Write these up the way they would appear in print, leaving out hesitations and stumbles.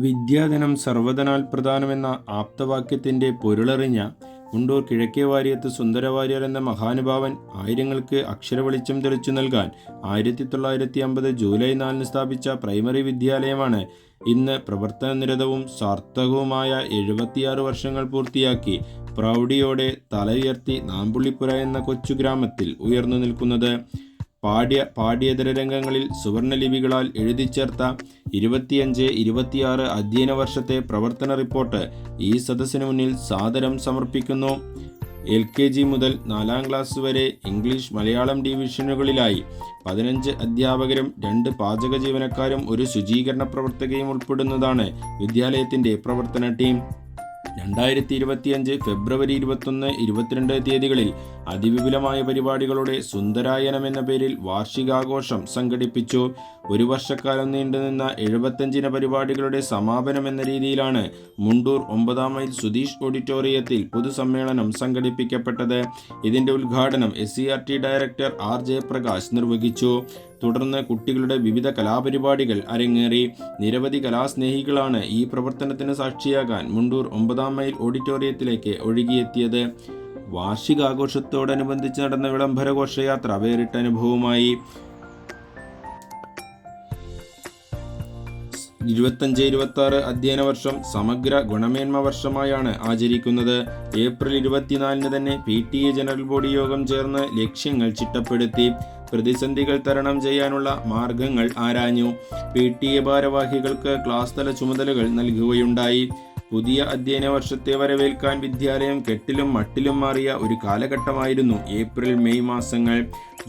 വിദ്യാധനം സർവ്വധനാൽ പ്രധാനമെന്ന ആപ്തവാക്യത്തിൻ്റെ പൊരുളറിഞ്ഞ മുണ്ടൂർ കിഴക്കേവാര്യത്ത് സുന്ദരവാര്യർ എന്ന മഹാനുഭാവൻ ആയിരങ്ങൾക്ക് അക്ഷരവെളിച്ചം തെളിച്ചു നൽകാൻ 1950 ജൂലൈ 4 സ്ഥാപിച്ച പ്രൈമറി വിദ്യാലയമാണ് ഇന്ന് പ്രവർത്തനനിരതവും സാർത്ഥകവുമായ 76 വർഷങ്ങൾ പൂർത്തിയാക്കി പ്രൗഢിയോടെ തല ഉയർത്തി നാമ്പുള്ളിപ്പുര എന്ന കൊച്ചു ഗ്രാമത്തിൽ ഉയർന്നു നിൽക്കുന്നത്. പാഠ്യേതര രംഗങ്ങളിൽ സുവർണലിപികളാൽ എഴുതിച്ചേർത്ത 25-26 അധ്യയന വർഷത്തെ പ്രവർത്തന റിപ്പോർട്ട് ഈ സദസ്സിന് മുന്നിൽ സാദരം സമർപ്പിക്കുന്നു. LKG മുതൽ 4ാം ക്ലാസ് വരെ ഇംഗ്ലീഷ് മലയാളം ഡിവിഷനുകളിലായി 15 അധ്യാപകരും 2 പാചക ജീവനക്കാരും ഒരു ശുചീകരണ പ്രവർത്തകയും ഉൾപ്പെടുന്നതാണ് വിദ്യാലയത്തിൻ്റെ പ്രവർത്തന ടീം. 2025 ഫെബ്രുവരി 21, 22 തീയതികളിൽ അതിവിപുലമായ പരിപാടികളുടെ സുന്ദരായനം എന്ന പേരിൽ വാർഷികാഘോഷം സംഘടിപ്പിച്ചു. ഒരു വർഷക്കാലം നീണ്ടുനിന്ന 75 പരിപാടികളുടെ സമാപനം എന്ന രീതിയിലാണ് മുണ്ടൂർ 9ാം മൈൽ സുധീഷ് ഓഡിറ്റോറിയത്തിൽ പൊതുസമ്മേളനം സംഘടിപ്പിക്കപ്പെട്ടത്. ഇതിന്റെ ഉദ്ഘാടനം SCERT ഡയറക്ടർ RJ പ്രകാശ് നിർവഹിച്ചു. തുടർന്ന് കുട്ടികളുടെ വിവിധ കലാപരിപാടികൾ അരങ്ങേറി. നിരവധി കലാസ്നേഹികളാണ് ഈ പ്രവർത്തനത്തിന് സാക്ഷിയാകാൻ മുണ്ടൂർ 9ാം മൈൽ ഓഡിറ്റോറിയത്തിലേക്ക് ഒഴുകിയെത്തിയത്. വാർഷികാഘോഷത്തോടനുബന്ധിച്ച് നടന്ന വിളംബര ഘോഷയാത്ര വേറിട്ട അനുഭവമായി. 25-26 അധ്യയന വർഷം സമഗ്ര ഗുണമേന്മ വർഷമായാണ് ആചരിക്കുന്നത്. ഏപ്രിൽ 24 തന്നെ PTA ജനറൽ ബോഡി യോഗം ചേർന്ന് ലക്ഷ്യങ്ങൾ ചിട്ടപ്പെടുത്തി. പ്രതിസന്ധികൾ തരണം ചെയ്യാനുള്ള മാർഗങ്ങൾ ആരാഞ്ഞു. PTA ഭാരവാഹികൾക്ക് ക്ലാസ് തല ചുമതലകൾ നൽകുകയുണ്ടായി. പുതിയ അധ്യയന വർഷത്തെ വരവേൽക്കാൻ വിദ്യാലയം കെട്ടിലും മട്ടിലും മാറിയ ഒരു കാലഘട്ടമായിരുന്നു ഏപ്രിൽ-മെയ് മാസങ്ങൾ.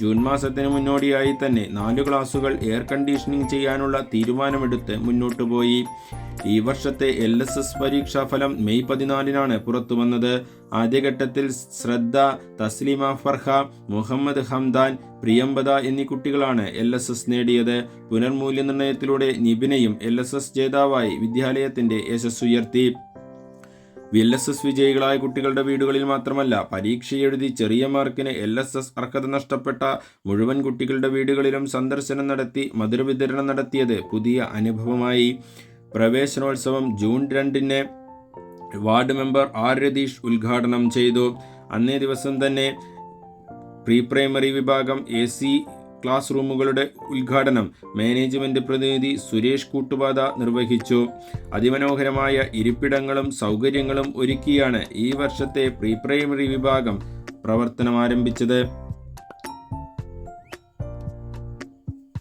ജൂൺ മാസത്തിന് മുന്നോടിയായി തന്നെ 4 ക്ലാസുകൾ എയർ കണ്ടീഷനിങ് ചെയ്യാനുള്ള തീരുമാനമെടുത്ത് മുന്നോട്ടു പോയി. ഈ വർഷത്തെ LSS പരീക്ഷാഫലം മെയ് 14 പുറത്തു വന്നത്. ആദ്യഘട്ടത്തിൽ ശ്രദ്ധ, തസ്ലിമ ഫർഹ, മുഹമ്മദ് ഹംദാൻ, പ്രിയംബദ എന്നീ കുട്ടികളാണ് LSS നേടിയത്. പുനർമൂല്യനിർണയത്തിലൂടെ നിബിനയും LSS ജേതാവായി വിദ്യാലയത്തിന്റെ യശസ്സുയർത്തി. LSS വിജയികളായ കുട്ടികളുടെ വീടുകളിൽ മാത്രമല്ല, പരീക്ഷ എഴുതി ചെറിയ മാർക്കിന് LSS അർഹത നഷ്ടപ്പെട്ട മുഴുവൻ കുട്ടികളുടെ വീടുകളിലും സന്ദർശനം നടത്തി മധുരവിതരണം നടത്തിയത് പുതിയ അനുഭവമായി. പ്രവേശനോത്സവം June 2 ward member R Ratheesh ഉദ്ഘാടനം ചെയ്തു. അന്നേ ദിവസം തന്നെ പ്രീ പ്രൈമറി വിഭാഗം AC ക്ലാസ് റൂമുകളുടെ ഉദ്ഘാടനം മാനേജ്മെന്റ് പ്രതിനിധി സുരേഷ് കൂട്ടുപാത നിർവഹിച്ചു. അതിമനോഹരമായ ഇരിപ്പിടങ്ങളും സൗകര്യങ്ങളും ഒരുക്കിയാണ് ഈ വർഷത്തെ പ്രീ പ്രൈമറി വിഭാഗം പ്രവർത്തനം ആരംഭിച്ചത്.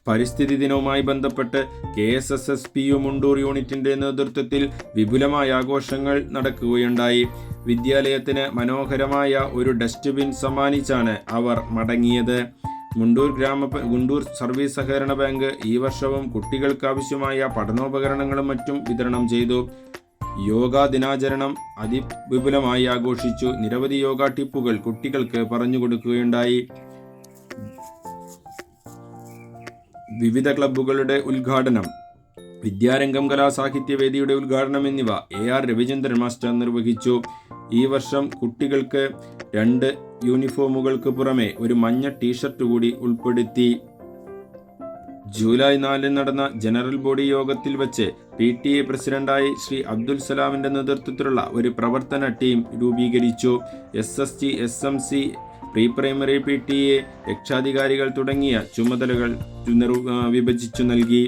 പരിസ്ഥിതി ദിനവുമായി ബന്ധപ്പെട്ട് KSSSPU മുണ്ടൂർ യൂണിറ്റിന്റെ നേതൃത്വത്തിൽ വിപുലമായ ആഘോഷങ്ങൾ നടക്കുകയുണ്ടായി. വിദ്യാലയത്തിന് മനോഹരമായ ഒരു ഡസ്റ്റ്ബിൻ സമ്മാനിച്ചാണ് അവർ മടങ്ങിയത്. മുണ്ടൂർ സർവീസ് സഹകരണ ബാങ്ക് ഈ വർഷവും കുട്ടികൾക്ക് ആവശ്യമായ പഠനോപകരണങ്ങളും മറ്റും വിതരണം ചെയ്തു. യോഗാ ദിനാചരണം അതിവിപുലമായി ആഘോഷിച്ചു. നിരവധി യോഗ ടിപ്പുകൾ കുട്ടികൾക്ക് പറഞ്ഞു കൊടുക്കുകയുണ്ടായി. വിവിധ ക്ലബ്ബുകളുടെ ഉദ്ഘാടനം, വിദ്യാരംഗം കലാസാഹിത്യവേദിയുടെ ഉദ്ഘാടനം എന്നിവ AR രവിചന്ദ്രൻ മാസ്റ്റർ നിർവഹിച്ചു. ഈ വർഷം കുട്ടികൾക്ക് 2 യൂണിഫോമുകൾക്ക് പുറമെ ഒരു മഞ്ഞ ടീഷർട്ട് കൂടി ഉൾപ്പെടുത്തി. ജൂലൈ 4 നടന്ന ജനറൽ ബോഡി യോഗത്തിൽ വെച്ച് PTA പ്രസിഡന്റായി ശ്രീ അബ്ദുൽ സലാമിന്റെ നേതൃത്വത്തിലുള്ള ഒരു പ്രവർത്തന ടീം രൂപീകരിച്ചു. SSG, SMC, pre primary PTA, രക്ഷാധികാരികൾ തുടങ്ങിയ ചുമതലകൾ വിഭജിച്ചു നൽകി.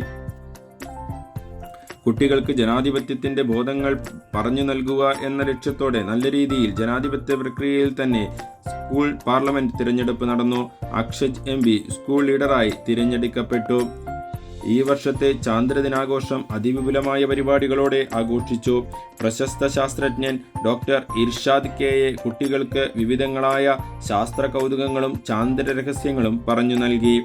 കുട്ടികൾക്ക് ജനാധിപത്യത്തിന്റെ ബോധങ്ങൾ പറഞ്ഞു നൽകുക എന്ന ലക്ഷ്യത്തോടെ നല്ല രീതിയിൽ ജനാധിപത്യ പ്രക്രിയയിൽ തന്നെ സ്കൂൾ പാർലമെന്റ് തിരഞ്ഞെടുപ്പ് നടന്നു. അക്ഷജ് MP സ്കൂൾ ലീഡറായി തിരഞ്ഞെടുക്കപ്പെട്ടു. ഈ വർഷത്തെ ചാന്ദ്രദിനാഘോഷം അതിവിപുലമായ പരിപാടികളോടെ ആഘോഷിച്ചു. പ്രശസ്ത ശാസ്ത്രജ്ഞൻ ഡോക്ടർ ഇർഷാദ് KA കുട്ടികൾക്ക് വിവിധങ്ങളായ ശാസ്ത്ര കൗതുകങ്ങളും ചാന്ദ്ര രഹസ്യങ്ങളും പറഞ്ഞു നൽകി.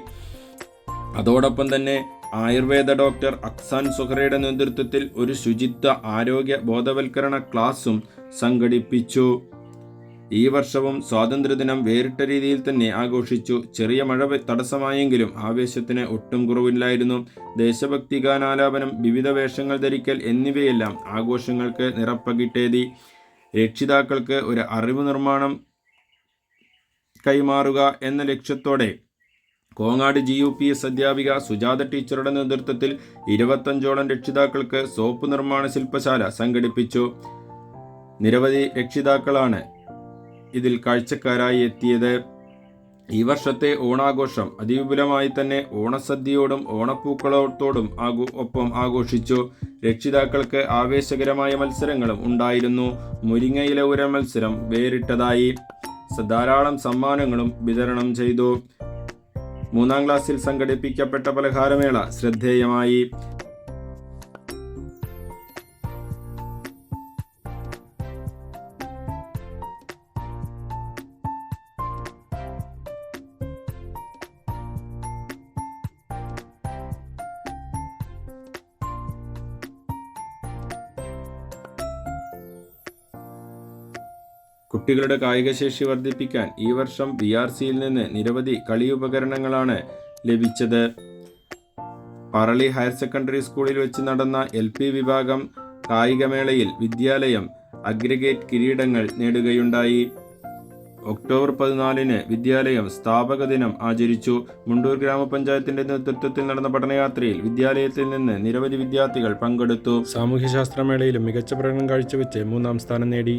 അതോടൊപ്പം തന്നെ ആയുർവേദ ഡോക്ടർ അക്സാൻ സുഹറയുടെ നേതൃത്വത്തിൽ ഒരു ശുചിത്വ ആരോഗ്യ ബോധവൽക്കരണ ക്ലാസും സംഘടിപ്പിച്ചു. ഈ വർഷവും സ്വാതന്ത്ര്യദിനം വേറിട്ട രീതിയിൽ തന്നെ ആഘോഷിച്ചു. ചെറിയ മഴ തടസ്സമായെങ്കിലും ആവേശത്തിന് ഒട്ടും കുറവില്ലായിരുന്നു. ദേശഭക്തി ഗാനാലാപനം, വിവിധ വേഷങ്ങൾ ധരിക്കൽ എന്നിവയെല്ലാം ആഘോഷങ്ങൾക്ക് നിറപ്പകിട്ടേതി. രക്ഷിതാക്കൾക്ക് ഒരു അറിവ് നിർമ്മാണം കൈമാറുക എന്ന ലക്ഷ്യത്തോടെ കോങ്ങാട് GUPS അധ്യാപിക സുജാത ടീച്ചറുടെ നേതൃത്വത്തിൽ 25ഓളം രക്ഷിതാക്കൾക്ക് സോപ്പ് നിർമ്മാണ ശില്പശാല സംഘടിപ്പിച്ചു. നിരവധി രക്ഷിതാക്കളാണ് ഇതിൽ കാഴ്ചക്കാരായി എത്തിയത്. ഈ വർഷത്തെ ഓണാഘോഷം അതിവിപുലമായി തന്നെ ഓണസദ്യയോടും ഓണപ്പൂക്കളത്തോടും ഒപ്പം ആഘോഷിച്ചു. രക്ഷിതാക്കൾക്ക് ആവേശകരമായ മത്സരങ്ങളും ഉണ്ടായിരുന്നു. മുരിങ്ങയില ഉര മത്സരം വേറിട്ടതായി. ധാരാളം സമ്മാനങ്ങളും വിതരണം ചെയ്തു. 3ാം ക്ലാസ്സിൽ സംഘടിപ്പിക്കപ്പെട്ട പലഹാരമേള ശ്രദ്ധേയമായി. കുട്ടികളുടെ കായികശേഷി വർദ്ധിപ്പിക്കാൻ ഈ വർഷം BRCയിൽ നിന്ന് നിരവധി കളി ഉപകരണങ്ങളാണ് ലഭിച്ചത്. പറളി ഹയർ സെക്കൻഡറി സ്കൂളിൽ വെച്ച് നടന്ന LP വിഭാഗം കായികമേളയിൽ വിദ്യാലയം അഗ്രിഗേറ്റ് കിരീടങ്ങൾ നേടുകയുണ്ടായി. ഒക്ടോബർ 14 വിദ്യാലയം സ്ഥാപക ദിനം ആചരിച്ചു. മുണ്ടൂർ ഗ്രാമപഞ്ചായത്തിന്റെ നേതൃത്വത്തിൽ നടന്ന പഠനയാത്രയിൽ വിദ്യാലയത്തിൽ നിന്ന് നിരവധി വിദ്യാർത്ഥികൾ പങ്കെടുത്തു. സാമൂഹ്യശാസ്ത്രമേളയിലും മികച്ച പ്രകടനം കാഴ്ചവെച്ച് 3ാം സ്ഥാനം നേടി.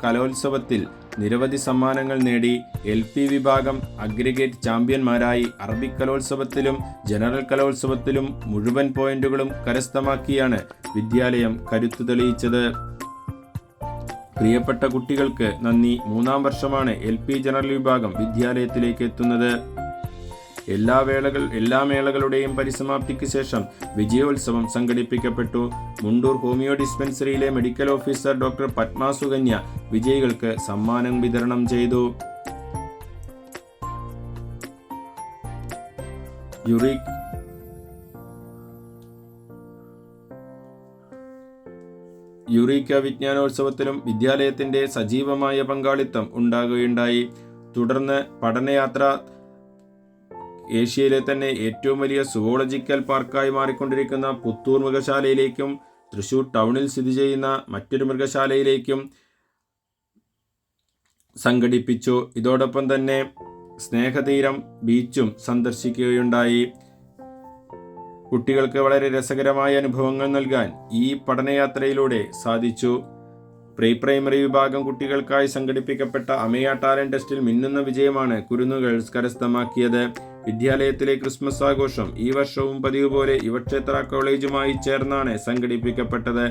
കലോത്സവത്തിൽ നിരവധി സമ്മാനങ്ങൾ നേടി. LP വിഭാഗം അഗ്രിഗേറ്റ് ചാമ്പ്യന്മാരായി. അറബിക് കലോത്സവത്തിലും ജനറൽ കലോത്സവത്തിലും മുഴുവൻ പോയിന്റുകളും കരസ്ഥമാക്കിയാണ് വിദ്യാലയം കരുത്തു തെളിയിച്ചത്. പ്രിയപ്പെട്ട കുട്ടികൾക്ക് നന്ദി. 3ാം വർഷമാണ് LP ജനറൽ വിഭാഗം വിദ്യാലയത്തിലേക്ക് എത്തുന്നത്. എല്ലാ മേളകളുടെയും പരിസമാപ്തിക്ക് ശേഷം വിജയോത്സവം സംഘടിപ്പിക്കപ്പെട്ടു. മുണ്ടൂർ ഹോമിയോ ഡിസ്പെൻസറിയിലെ medical officer doctor Padma Sukanya വിജയികൾക്ക് സമ്മാനം വിതരണം ചെയ്തു. യുറീക്ക വിജ്ഞാനോത്സവത്തിലും വിദ്യാലയത്തിന്റെ സജീവമായ പങ്കാളിത്തം ഉണ്ടാകുകയുണ്ടായി. തുടർന്ന് പഠനയാത്ര ഏഷ്യയിലെ തന്നെ ഏറ്റവും വലിയ സുവോളജിക്കൽ പാർക്കായി മാറിക്കൊണ്ടിരിക്കുന്ന പുത്തൂർ മൃഗശാലയിലേക്കും തൃശൂർ ടൗണിൽ സ്ഥിതി ചെയ്യുന്ന മറ്റൊരു മൃഗശാലയിലേക്കും സംഘടിപ്പിച്ചു. ഇതോടൊപ്പം തന്നെ സ്നേഹതീരം ബീച്ചും സന്ദർശിക്കുകയുണ്ടായി. കുട്ടികൾക്ക് വളരെ രസകരമായ അനുഭവങ്ങൾ നൽകാൻ ഈ പഠനയാത്രയിലൂടെ സാധിച്ചു. പ്രീ പ്രൈമറി വിഭാഗം കുട്ടികൾക്കായി സംഘടിപ്പിക്കപ്പെട്ട അമേയ ടാലന്റ് ടെസ്റ്റിൽ മിന്നുന്ന വിജയമാണ് കുരുന്നുകൾ കരസ്ഥമാക്കിയത്. വിദ്യാലയത്തിലെ ക്രിസ്മസ് ആഘോഷം ഈ വർഷവും പതിവ് പോലെ യുവക്ഷേത്ര കോളേജുമായി ചേർന്നാണ് സംഘടിപ്പിക്കപ്പെട്ടത്.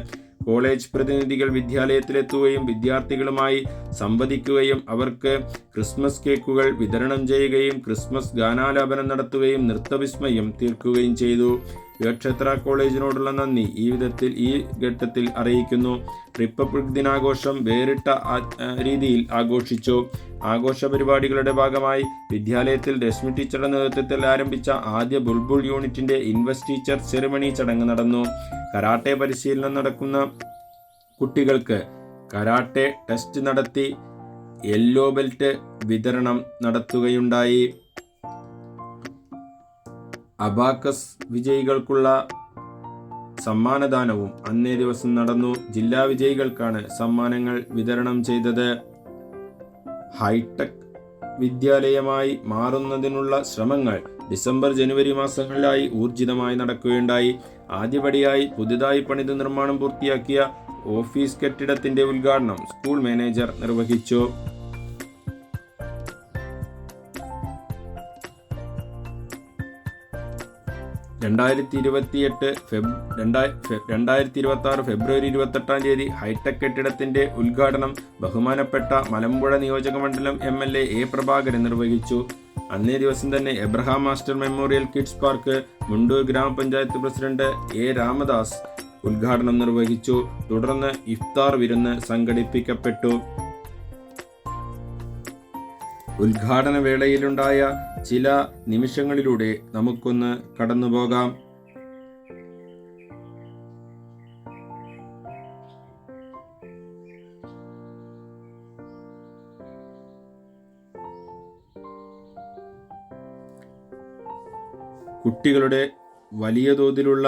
കോളേജ് പ്രതിനിധികൾ വിദ്യാലയത്തിലെത്തുകയും വിദ്യാർത്ഥികളുമായി സംവദിക്കുകയും അവർക്ക് ക്രിസ്മസ് കേക്കുകൾ വിതരണം ചെയ്യുകയും ക്രിസ്മസ് ഗാനാലാപനം നടത്തുകയും നൃത്തവിസ്മയം തീർക്കുകയും ചെയ്തു. യുവക്ഷേത്ര കോളേജിനോടുള്ള നന്ദി ഈ ഘട്ടത്തിൽ അറിയിക്കുന്നു. റിപ്പബ്ലിക് ദിനാഘോഷം വേറിട്ട രീതിയിൽ ആഘോഷിച്ചു. ആഘോഷ പരിപാടികളുടെ ഭാഗമായി വിദ്യാലയത്തിൽ രശ്മി ടീച്ചറുടെ നേതൃത്വത്തിൽ ആരംഭിച്ച ആദ്യ ബുൾബുൾ യൂണിറ്റിന്റെ ഇൻവെസ്റ്റിച്ചർ സെറിമണി ചടങ്ങ് നടന്നു. കരാട്ടെ പരിശീലനം നടക്കുന്ന കുട്ടികൾക്ക് കരാട്ടെ ടെസ്റ്റ് നടത്തി യെല്ലോ ബെൽറ്റ് വിതരണം നടത്തുകയുണ്ടായി. അബാക്കസ് വിജയികൾക്കുള്ള സമ്മാനദാനവും അന്നേ ദിവസം നടന്നു. ജില്ലാ വിജയികൾക്കാണ് സമ്മാനങ്ങൾ വിതരണം ചെയ്തത്. ഹൈടെക് വിദ്യാലയമായി മാറുന്നതിനുള്ള ശ്രമങ്ങൾ ഡിസംബർ-ജനുവരി മാസങ്ങളിലായി ഊർജിതമായി നടക്കുകയുണ്ടായി. ആദ്യപടിയായി പുതുതായി പണിത് നിർമ്മാണം പൂർത്തിയാക്കിയ ഓഫീസ് കെട്ടിടത്തിന്റെ ഉദ്ഘാടനം സ്കൂൾ മാനേജർ നിർവഹിച്ചു. ഫെബ്രുവരി 28 ഹൈടെക് കെട്ടിടത്തിന്റെ ഉദ്ഘാടനം ബഹുമാനപ്പെട്ട മലമ്പുഴ നിയോജക മണ്ഡലം MLA A. പ്രഭാകരൻ നിർവഹിച്ചു. അന്നേ ദിവസം തന്നെ Abraham master memorial kids park Mundur grama panchayat president A. Ramadas ഉദ്ഘാടനം നിർവഹിച്ചു. തുടർന്ന് ഇഫ്താർ വിരുന്ന് സംഘടിപ്പിക്കപ്പെട്ടു. ഉദ്ഘാടന വേളയിലുണ്ടായ ചില നിമിഷങ്ങളിലൂടെ നമുക്കൊന്ന് കടന്നുപോകാം. കുട്ടികളുടെ വലിയ തോതിലുള്ള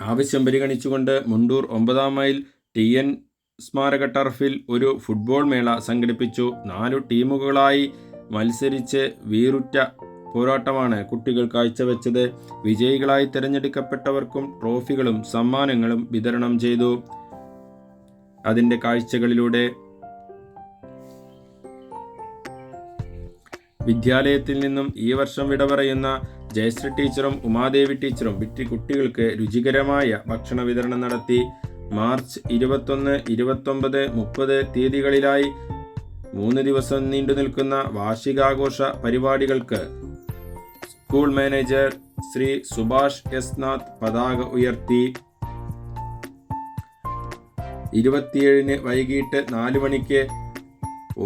ആവശ്യം പരിഗണിച്ചുകൊണ്ട് മുണ്ടൂർ 9ാം മൈൽ TN സ്മാരക ടർഫിൽ ഒരു ഫുട്ബോൾ മേള സംഘടിപ്പിച്ചു. 4 ടീമുകളായി മത്സരിച്ച് വീറുറ്റ പോരാട്ടമാണ് കുട്ടികൾ കാഴ്ചവെച്ചത്. വിജയികളായി തിരഞ്ഞെടുക്കപ്പെട്ടവർക്കും ട്രോഫികളും സമ്മാനങ്ങളും വിതരണം ചെയ്തു. അതിൻ്റെ കാഴ്ചകളിലൂടെ വിദ്യാലയത്തിൽ നിന്നും ഈ വർഷം വിട പറയുന്ന ജയശ്രീ ടീച്ചറും ഉമാദേവി ടീച്ചറും കുട്ടികൾക്ക് രുചികരമായ ഭക്ഷണ വിതരണം നടത്തി. മാർച്ച് 21, 29, 30 തീയതികളിലായി 3 ദിവസം നീണ്ടു നിൽക്കുന്ന വാർഷികാഘോഷ പരിപാടികൾക്ക് school manager Shri Subhash S Nath പതാക ഉയർത്തി. 27 വൈകിട്ട് 4 മണിക്ക്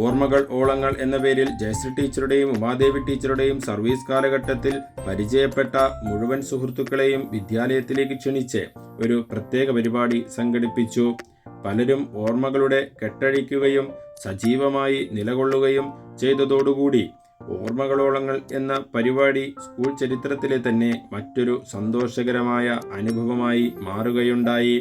ഓർമ്മകൾ ഓളങ്ങൾ എന്ന പേരിൽ ജയശ്രീ ടീച്ചറുടെയും ഉമാദേവി ടീച്ചറുടെയും സർവീസ് കാലഘട്ടത്തിൽ പരിചയപ്പെട്ട മുഴുവൻ സുഹൃത്തുക്കളെയും വിദ്യാലയത്തിലേക്ക് ക്ഷണിച്ച് ഒരു പ്രത്യേക പരിപാടി സംഘടിപ്പിച്ചു. പലരും ഓർമ്മകളുടെ കെട്ടഴിക്കുകയും സജീവമായി നിലകൊള്ളുകയും ചെയ്തതോടുകൂടി ഓർമ്മകളോളങ്ങൾ എന്ന പരിപാടി സ്കൂൾ ചരിത്രത്തിലെ തന്നെ മറ്റൊരു സന്തോഷകരമായ അനുഭവമായി മാറുകയുണ്ടായി.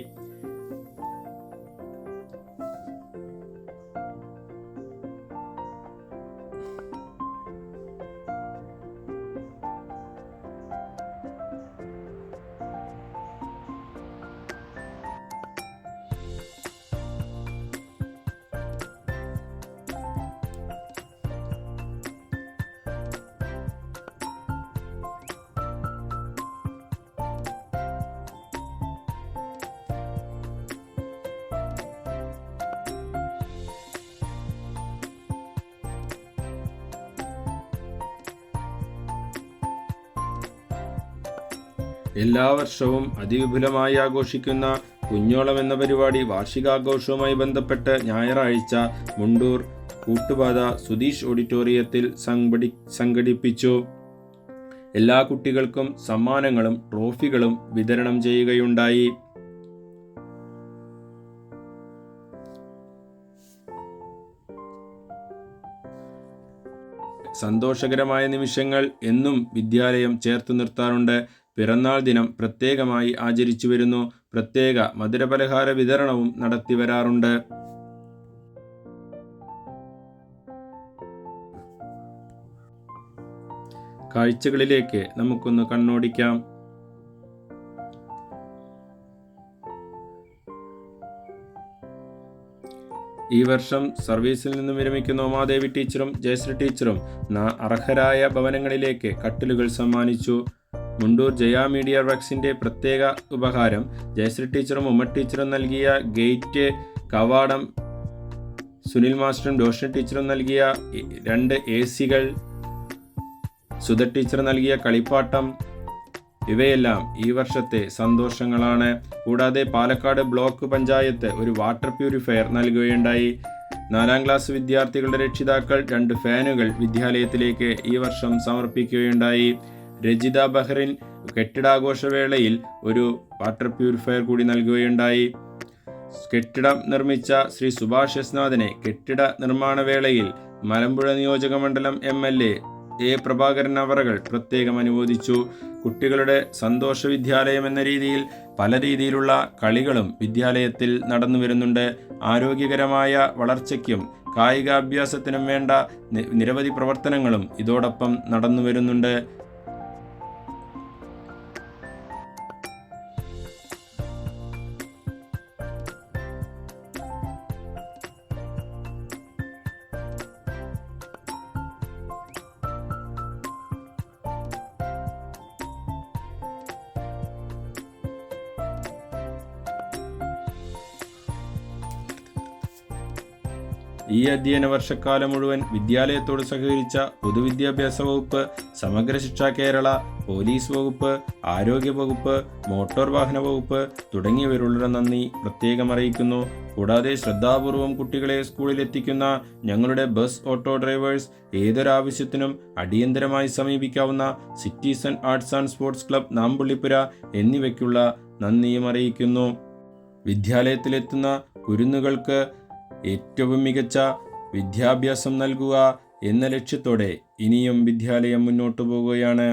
എല്ലാ വർഷവും അതിവിപുലമായി ആഘോഷിക്കുന്ന കുഞ്ഞോളം എന്ന പരിപാടി വാർഷികാഘോഷവുമായി ബന്ധപ്പെട്ട് ഞായറാഴ്ച മുണ്ടൂർ കൂട്ടുപാത സുധീഷ് ഓഡിറ്റോറിയത്തിൽ സംഘടിപ്പിച്ചു. എല്ലാ കുട്ടികൾക്കും സമ്മാനങ്ങളും ട്രോഫികളും വിതരണം ചെയ്യുകയുണ്ടായി. സന്തോഷകരമായ നിമിഷങ്ങൾ എന്നും വിദ്യാലയം ചേർത്ത് നിർത്താറുണ്ട്. പിറന്നാൾ ദിനം പ്രത്യേകമായി ആചരിച്ചു വരുന്നു. പ്രത്യേക മധുരപലഹാര വിതരണവും നടത്തി വരാറുണ്ട്. കാഴ്ചകളിലേക്ക് നമുക്കൊന്ന് കണ്ണോടിക്കാം. ഈ വർഷം സർവീസിൽ നിന്നും വിരമിക്കുന്ന ഉമാദേവി ടീച്ചറും ജയശ്രീ ടീച്ചറും അർഹരായ ഭവനങ്ങളിലേക്ക് കട്ടിലുകൾ സമ്മാനിച്ചു. മുണ്ടൂർ ജയ മീഡിയ വർക്സിന്റെ പ്രത്യേക ഉപഹാരം ജയശ്രീ ടീച്ചറും ഉമ്മ ടീച്ചറും നൽകിയ ഗേറ്റ് കവാടം, സുനിൽ മാസ്റ്ററും റോഷനി ടീച്ചറും നൽകിയ 2 AC-കൾ, സുധ ടീച്ചർ നൽകിയ കളിപ്പാട്ടം, ഇവയെല്ലാം ഈ വർഷത്തെ സന്തോഷങ്ങളാണ്. കൂടാതെ പാലക്കാട് ബ്ലോക്ക് പഞ്ചായത്ത് ഒരു വാട്ടർ പ്യൂരിഫയർ നൽകുകയുണ്ടായി. 4ാം ക്ലാസ് വിദ്യാർത്ഥികളുടെ രക്ഷിതാക്കൾ 2 ഫാനുകൾ വിദ്യാലയത്തിലേക്ക് ഈ വർഷം സമർപ്പിക്കുകയുണ്ടായി. രജിത ബഹ്റിൻ കെട്ടിടാഘോഷവേളയിൽ ഒരു വാട്ടർ പ്യൂരിഫയർ കൂടി നൽകുകയുണ്ടായി. കെട്ടിടം നിർമ്മിച്ച ശ്രീ സുഭാഷ് എസ്നാഥിനെ കെട്ടിട നിർമ്മാണ വേളയിൽ മലമ്പുഴ നിയോജക മണ്ഡലം MLA A. പ്രഭാകരൻ അവറുകൾ പ്രത്യേകം അനുമോദിച്ചു. കുട്ടികളുടെ സന്തോഷ വിദ്യാലയം എന്ന രീതിയിൽ പല രീതിയിലുള്ള കളികളും വിദ്യാലയത്തിൽ നടന്നു വരുന്നുണ്ട്. ആരോഗ്യകരമായ വളർച്ചയ്ക്കും കായികാഭ്യാസത്തിനും വേണ്ട നിരവധി പ്രവർത്തനങ്ങളും ഇതോടൊപ്പം നടന്നു വരുന്നുണ്ട്. ഈ അധ്യയന വർഷക്കാലം മുഴുവൻ വിദ്യാലയത്തോട് സഹകരിച്ച പൊതുവിദ്യാഭ്യാസ വകുപ്പ്, സമഗ്ര ശിക്ഷ കേരള, പോലീസ് വകുപ്പ്, ആരോഗ്യ വകുപ്പ്, മോട്ടോർ വാഹന വകുപ്പ് തുടങ്ങിയവരുള്ള നന്ദി പ്രത്യേകം അറിയിക്കുന്നു. കൂടാതെ ശ്രദ്ധാപൂർവം കുട്ടികളെ സ്കൂളിലെത്തിക്കുന്ന ഞങ്ങളുടെ ബസ് ഓട്ടോ ഡ്രൈവേഴ്സ്, ഏതൊരാവശ്യത്തിനും അടിയന്തരമായി സമീപിക്കാവുന്ന citizen arts and sports club Nampullippura എന്നിവയ്ക്കുള്ള നന്ദിയും അറിയിക്കുന്നു. വിദ്യാലയത്തിലെത്തുന്ന കുരുന്നുകൾക്ക് ഏറ്റവും മികച്ച വിദ്യാഭ്യാസം നൽകുക എന്ന ലക്ഷ്യത്തോടെ ഇനിയും വിദ്യാലയം മുന്നോട്ടു പോകുകയാണ്.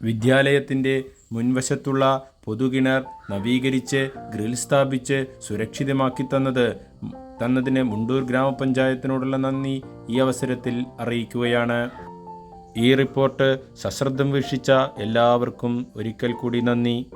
വിദ്യാലയത്തിൻ്റെ മുൻവശത്തുള്ള പൊതുകിണർ നവീകരിച്ച് ഗ്രിൽ സ്ഥാപിച്ച് സുരക്ഷിതമാക്കി തന്നതിന് മുണ്ടൂർ ഗ്രാമപഞ്ചായത്തിനോടുള്ള നന്ദി ഈ അവസരത്തിൽ അറിയിക്കുകയാണ്. ഈ റിപ്പോർട്ട് സശ്രദ്ധം വീക്ഷിച്ച എല്ലാവർക്കും ഒരിക്കൽ കൂടി നന്ദി.